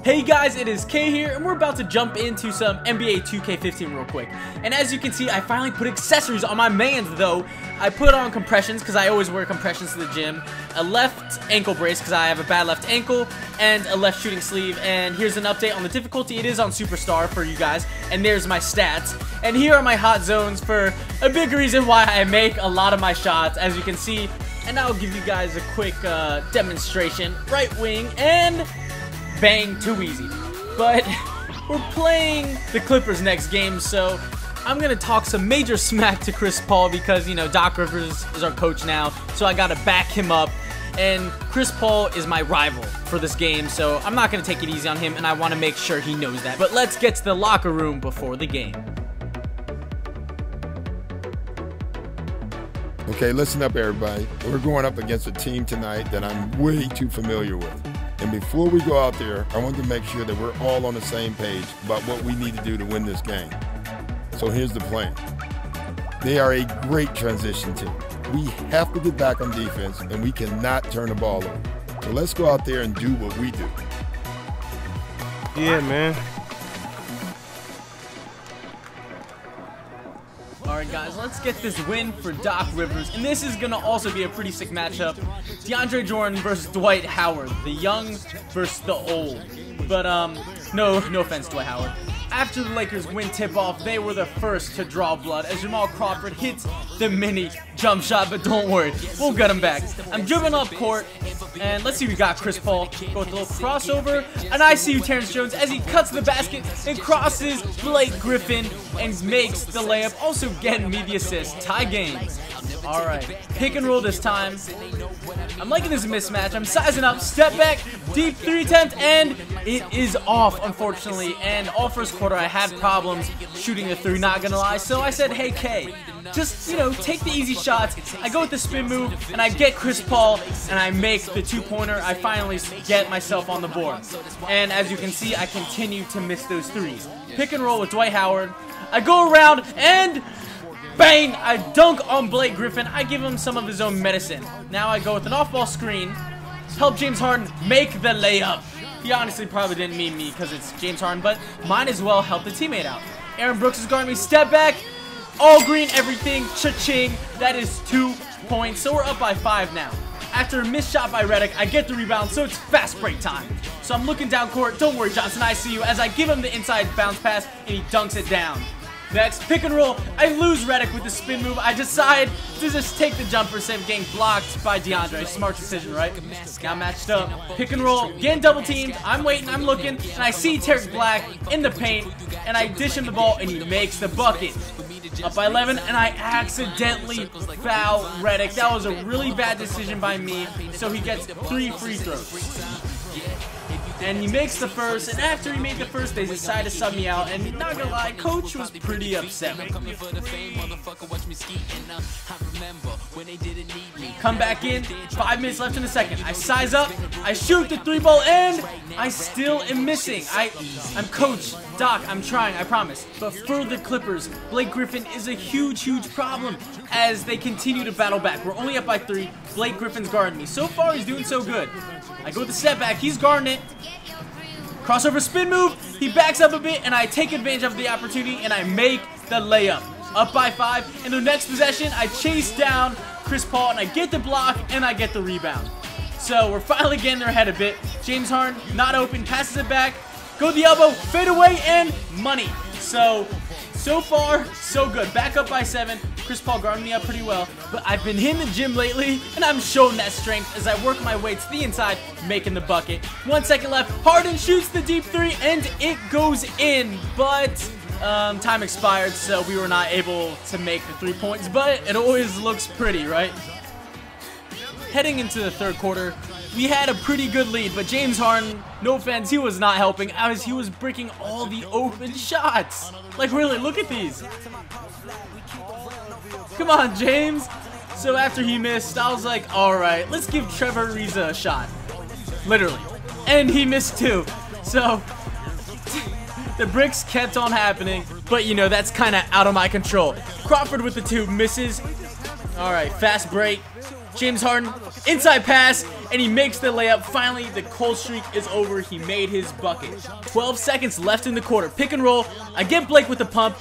Hey guys, it is K here, and we're about to jump into some NBA 2K15 real quick. And as you can see, I finally put accessories on my mans though. I put on compressions, because I always wear compressions to the gym, a left ankle brace, because I have a bad left ankle, and a left shooting sleeve. And here's an update on the difficulty. It is on Superstar for you guys, and there's my stats. And here are my hot zones for a big reason why I make a lot of my shots, as you can see. And I'll give you guys a quick demonstration. Right wing, and bang, too easy. But we're playing the Clippers next game, so I'm gonna talk some major smack to Chris Paul because, you know, Doc Rivers is our coach now, so I gotta back him up. And Chris Paul is my rival for this game, so I'm not gonna take it easy on him, and I want to make sure he knows that. But let's get to the locker room before the game. Okay, listen up everybody. We're going up against a team tonight that I'm way too familiar with. And before we go out there, I want to make sure that we're all on the same page about what we need to do to win this game. So here's the plan. They are a great transition team. We have to get back on defense, and we cannot turn the ball over. So let's go out there and do what we do. Yeah, man. Alright guys, let's get this win for Doc Rivers, and this is gonna also be a pretty sick matchup. DeAndre Jordan versus Dwight Howard, the young versus the old. But no offense, Dwight Howard. After the Lakers win tip-off, they were the first to draw blood as Jamal Crawford hits the mini jump shot, but don't worry, we'll get him back. I'm dribbling up court, and let's see, we got Chris Paul. Go with a little crossover, and I see you, Terrence Jones, as he cuts the basket and crosses Blake Griffin and makes the layup, also getting me the assist. Tie game. Alright, pick and roll this time. I'm liking this mismatch. I'm sizing up, step back, deep three attempt, and it is off, unfortunately. And all first quarter, I had problems shooting the three, not gonna lie. So I said, hey, K, just, you know, take the easy shots. I go with the spin move, and I get Chris Paul, and I make the two-pointer. I finally get myself on the board. And as you can see, I continue to miss those threes. Pick and roll with Dwight Howard. I go around, and bang! I dunk on Blake Griffin. I give him some of his own medicine. Now I go with an off-ball screen. Help James Harden make the layup. He honestly probably didn't mean me because it's James Harden, but might as well help the teammate out. Aaron Brooks is guarding me. Step back. All green, everything. Cha-ching. That is 2 points. So we're up by 5 now. After a missed shot by Redick, I get the rebound, so it's fast break time. So I'm looking down court. Don't worry, Johnson. I see you as I give him the inside bounce pass, and he dunks it down. Next, pick and roll. I lose Redick with the spin move. I decide to just take the jumper instead of getting blocked by DeAndre. Smart decision, right? Got matched up. Pick and roll. Getting double teamed. I'm waiting. I'm looking. And I see Tarek Black in the paint. And I dish him the ball, and he makes the bucket. Up by 11, and I accidentally foul Redick. That was a really bad decision by me. So he gets 3 free throws. And he makes the first, and after he made the first, they decided to sub me out, and not gonna lie, coach was pretty upset with me. Come back in, 5 minutes left in the second. I size up, I shoot the 3-ball, and I still am missing. I'm Coach Doc, I'm trying, I promise. But for the Clippers, Blake Griffin is a huge problem as they continue to battle back. We're only up by 3. Blake Griffin's guarding me. So far, he's doing so good. I go with the step back, he's guarding it. Crossover spin move, he backs up a bit, and I take advantage of the opportunity, and I make the layup. Up by 5, and the next possession, I chase down Chris Paul, and I get the block, and I get the rebound. So we're finally getting their head a bit. James Harden, not open, passes it back, go the elbow, fade away, and money. So far, so good. Back up by 7. Chris Paul guarding me up pretty well. But I've been in the gym lately, and I'm showing that strength as I work my way to the inside, making the bucket. 1 second left. Harden shoots the deep 3, and it goes in. But time expired, so we were not able to make the 3 points. But it always looks pretty, right? Heading into the third quarter, we had a pretty good lead, but James Harden, no offense, he was not helping as he was breaking all the open shots. Like, really, look at these. Come on, James. So after he missed, I was like, all right, let's give Trevor Ariza a shot. Literally. And he missed too. So the bricks kept on happening, but you know, that's kind of out of my control. Crawford with the 2 misses. All right, fast break. James Harden, inside pass, and he makes the layup. Finally, the cold streak is over. He made his bucket. 12 seconds left in the quarter. Pick and roll. I get Blake with the pump,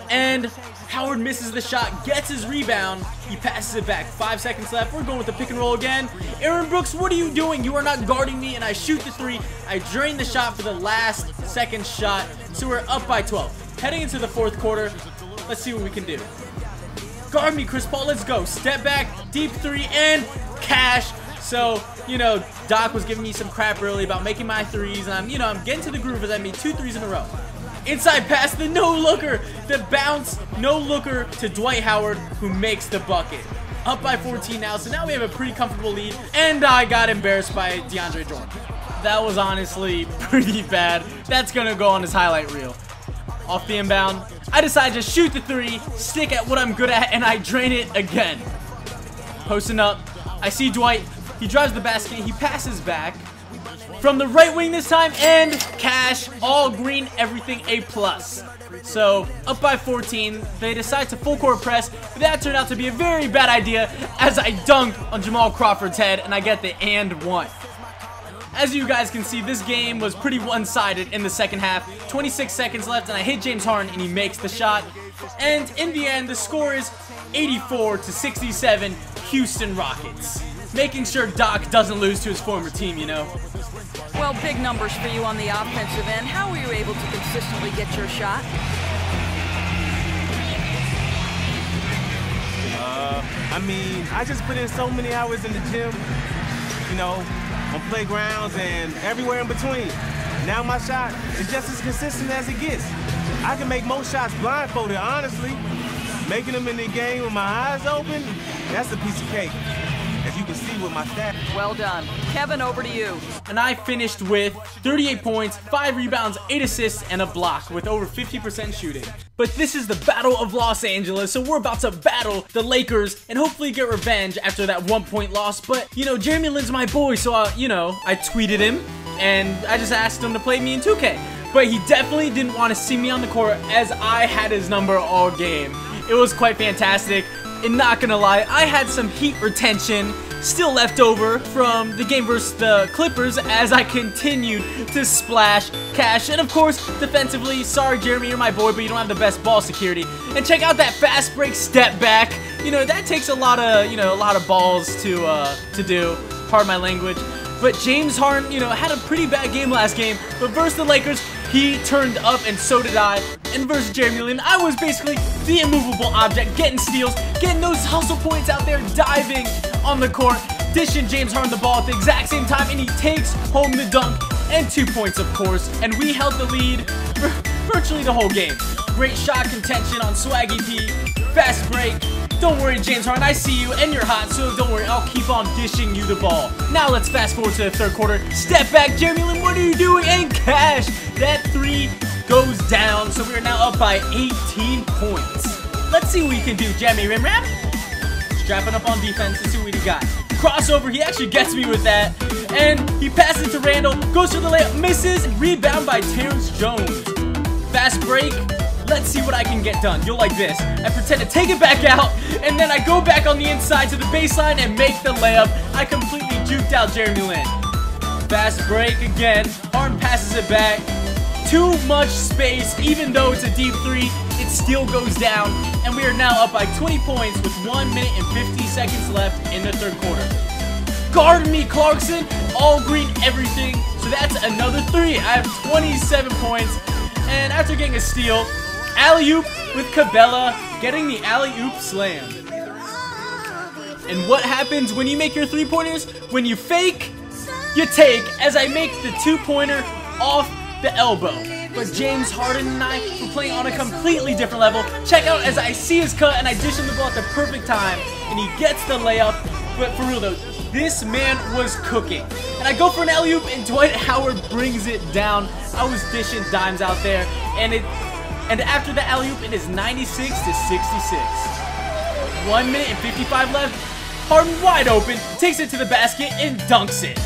and Howard misses the shot, gets his rebound. He passes it back. 5 seconds left. We're going with the pick and roll again. Aaron Brooks, what are you doing? You are not guarding me, and I shoot the three. I drain the shot for the last second shot, so we're up by 12. Heading into the fourth quarter, let's see what we can do. Guard me, Chris Paul. Let's go. Step back, deep three, and cash. So, you know, Doc was giving me some crap early about making my threes, and I'm getting to the groove as I made 2 threes in a row. Inside pass, the no-looker, the bounce, no-looker to Dwight Howard, who makes the bucket. Up by 14 now, so now we have a pretty comfortable lead, and I got embarrassed by DeAndre Jordan. That was honestly pretty bad. That's gonna go on his highlight reel. Off the inbound, I decide to shoot the three, stick at what I'm good at, and I drain it again. Posting up, I see Dwight. He drives the basket, he passes back from the right wing this time, and cash, all green, everything A+. So, up by 14, they decide to full court press, but that turned out to be a very bad idea as I dunk on Jamal Crawford's head, and I get the and one. As you guys can see, this game was pretty one-sided in the second half. 26 seconds left, and I hit James Harden, and he makes the shot. And in the end, the score is 84-67, Houston Rockets. Making sure Doc doesn't lose to his former team, you know. Well, big numbers for you on the offensive end. How were you able to consistently get your shot? I just put in so many hours in the gym, you know, on playgrounds and everywhere in between. Now my shot is just as consistent as it gets. I can make most shots blindfolded, honestly. Making them in the game with my eyes open, that's a piece of cake. As you can see with my stats. Well done. Kevin, over to you. And I finished with 38 points, 5 rebounds, 8 assists, and a block with over 50% shooting. But this is the Battle of Los Angeles, so we're about to battle the Lakers and hopefully get revenge after that 1-point loss. But, you know, Jeremy Lin's my boy, so, I tweeted him and I just asked him to play me in 2K. But he definitely didn't want to see me on the court as I had his number all game. It was quite fantastic. And not gonna lie, I had some heat retention still left over from the game versus the Clippers as I continued to splash cash. And of course, defensively, sorry Jeremy, you're my boy, but you don't have the best ball security. And check out that fast break step back. You know, that takes a lot of balls to do. Pardon my language. But James Harden, had a pretty bad game last game. But versus the Lakers, he turned up, and so did I. And versus Jeremy Lin, I was basically the immovable object, getting steals, getting those hustle points out there, diving on the court, dishing James Harden the ball at the exact same time, and he takes home the dunk, and 2 points, of course. And we held the lead for virtually the whole game. Great shot contention on Swaggy P, fast break. Don't worry, James Harden, I see you, and you're hot, so don't worry, I'll keep on dishing you the ball. Now let's fast forward to the third quarter. Step back, Jeremy Lin, what are you doing? And cash! That three goes down, so we are now up by 18 points. Let's see what we can do, Jeremy Rim Ram. Strapping up on defense, let's see what we got. Crossover, he actually gets me with that. And he passes to Randall, goes for the layup, misses, rebound by Terrence Jones. Fast break. Let's see what I can get done. You'll like this. I pretend to take it back out, and then I go back on the inside to the baseline and make the layup. I completely juked out Jeremy Lin. Fast break again. Harden passes it back. Too much space. Even though it's a deep three, it still goes down. And we are now up by 20 points with 1 minute and 50 seconds left in the third quarter. Guard me, Clarkson. All green, everything. So that's another three. I have 27 points. And after getting a steal, alley-oop with Cabela, getting the alley-oop slam. And what happens when you make your three-pointers? When you fake, you take, as I make the two-pointer off the elbow. But James Harden and I were playing on a completely different level. Check out as I see his cut and I dish him the ball at the perfect time. And he gets the layup. But for real though, this man was cooking. And I go for an alley-oop and Dwight Howard brings it down. I was dishing dimes out there. And after the alley-oop, it is 96-66. 1 minute and 55 left. Harden wide open, takes it to the basket and dunks it.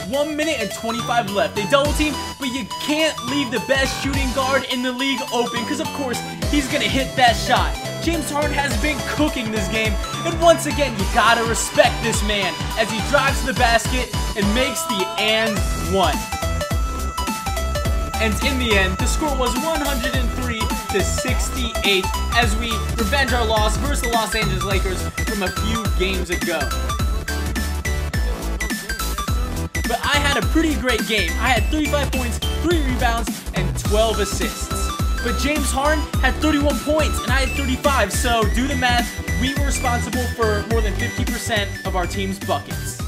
1 minute and 25 left. They double team, but you can't leave the best shooting guard in the league open because, of course, he's going to hit that shot. James Harden has been cooking this game, and once again, you gotta respect this man as he drives to the basket and makes the and one. And in the end, the score was 103-68 as we revenge our loss versus the Los Angeles Lakers from a few games ago. But I had a pretty great game. I had 35 points, 3 rebounds, and 12 assists. But James Harden had 31 points, and I had 35, so do the math, we were responsible for more than 50% of our team's buckets.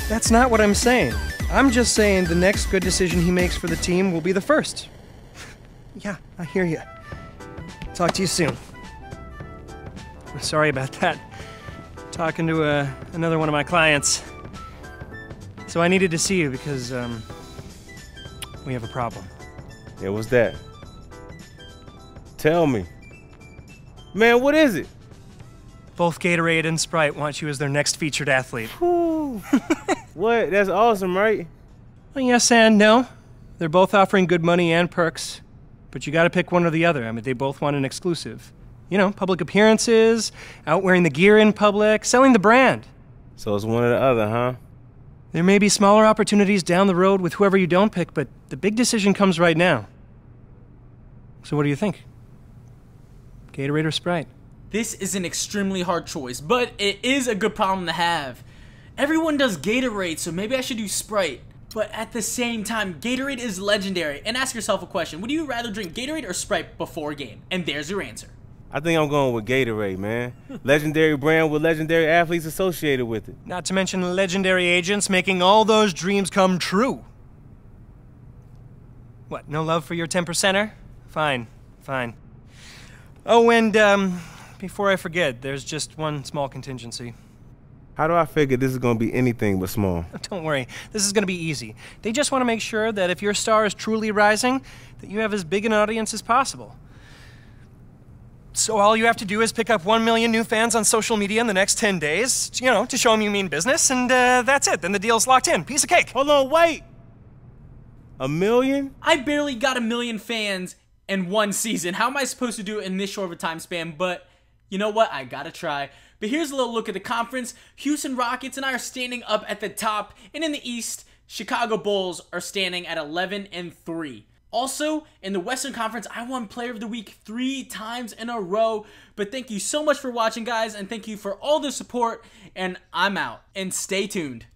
That's not what I'm saying. I'm just saying the next good decision he makes for the team will be the first. Yeah, I hear you. Talk to you soon. Sorry about that. Talking to another one of my clients. So I needed to see you because we have a problem. Yeah, what's that? Tell me. Man, what is it? Both Gatorade and Sprite want you as their next featured athlete. What? That's awesome, right? Well, yes and no. They're both offering good money and perks, but you gotta pick one or the other. I mean, they both want an exclusive. You know, public appearances, out wearing the gear in public, selling the brand. So it's one or the other, huh? There may be smaller opportunities down the road with whoever you don't pick, but the big decision comes right now. So what do you think? Gatorade or Sprite? This is an extremely hard choice, but it is a good problem to have. Everyone does Gatorade, so maybe I should do Sprite. But at the same time, Gatorade is legendary. And ask yourself a question. Would you rather drink Gatorade or Sprite before a game? And there's your answer. I think I'm going with Gatorade, man. Legendary brand with legendary athletes associated with it. Not to mention legendary agents making all those dreams come true. What, no love for your 10%er? Fine, fine. Oh, and before I forget, there's just one small contingency. How do I figure this is going to be anything but small? Don't worry, this is going to be easy. They just want to make sure that if your star is truly rising, that you have as big an audience as possible. So all you have to do is pick up 1 million new fans on social media in the next 10 days, you know, to show them you mean business, and that's it. Then the deal's locked in. Piece of cake. Hold on, wait! 1 million? I barely got 1 million fans in one season. How am I supposed to do it in this short of a time span? But you know what? I gotta try. But here's a little look at the conference. Houston Rockets and I are standing up at the top. And in the East, Chicago Bulls are standing at 11-3. Also, in the Western Conference, I won Player of the Week 3 times in a row. But thank you so much for watching, guys. And thank you for all the support. And I'm out. And stay tuned.